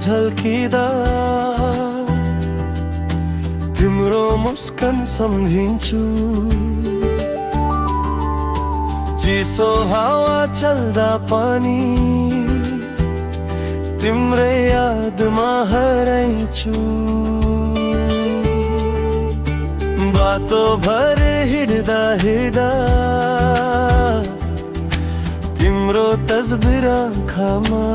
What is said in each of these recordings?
झल्किँदा तिम्रो मुस्कान सम्झिन्छु। चिसो हावा चल्दा पनि तिम्रै यादमा हराइछु। बाटो भर हिँड्दा हिँड्दा तिम्रो तस्बिर आँखामा,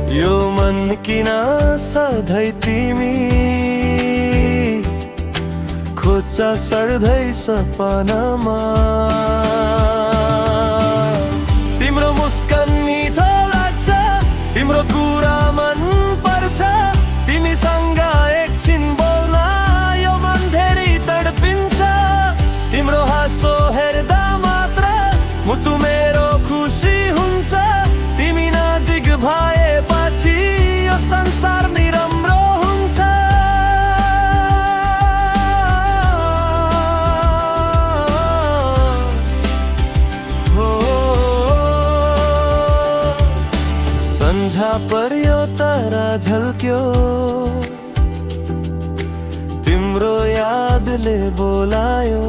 यो मन किन सधैँ तिमी खोज्छ सर्दै सपनामा। तिम्रो मुस्कान मिठो लाग्छ, तिम्रो कुरा मन पर्छ, तिमीसँग एकछिन बोल्न यो मन धेरै तडपिन्छ। तिम्रो हाँसो हेर्दा मात्र मुटु मेरो खुसी हुन्छ, तिमी नजिक भएपछि यो संसार नि राम्रो हुन्छ। सन्झा पर्यो तारा झल्क्यो, तिम्रो यादले बोलायो।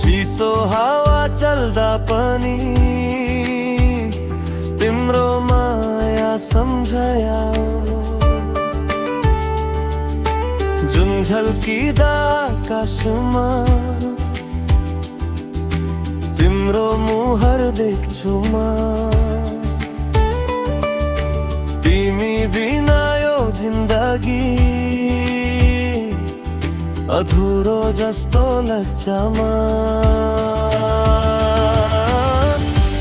चिसो हावा चल्दा पनि तिम्रो माया सम्झायो। जुन झल्किँदा आकाशमा तिम्रो मुहार देख्छु म। तिमी बिना यो जिन्दगी अधुरो जस्तो लाग्छ म।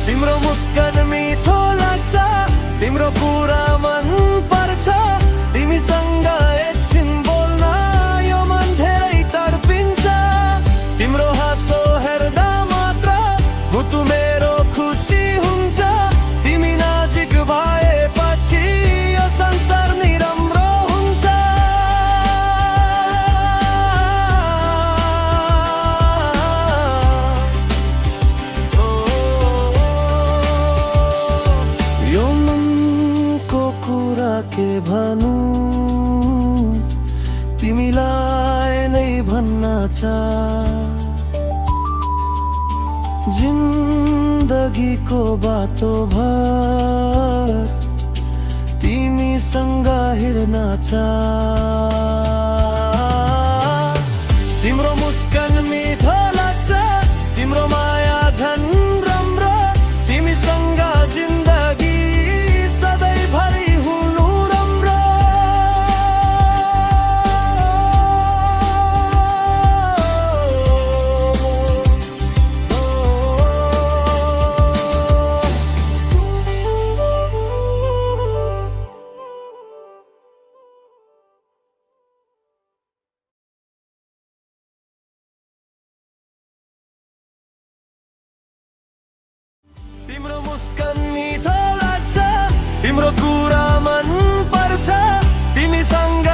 तिम्रो मुस्कान मिठो लाग्छ, तिम्रो कुरा मन पर्छ, तिमीसँग एकछिन बोल्न यो मन धेरै तडपिन्छ। तिम्रो हाँसो हेर्दा मात्र मुटु मेरो खुसी हुन्छ, तिमी नजिक भएपछि यो संसार नि राम्रो हुन्छ। यो मनको कुरा के भनौँ, तिमीलाई नै भन्न छ। जिन्दगीको बाटो भर तिमीसँग हिँड्न छ। तिम्रो मुस्कान मिठो लाग्छ, तिम्रो माया झन् राम्रो, तिमीसँग जिन्दगी सधैँभरि हुनु राम्रो। तिम्रो मुस्कान मिठो लाग्छ, तिम्रो कुरा मन पर्छ, तिमीसँग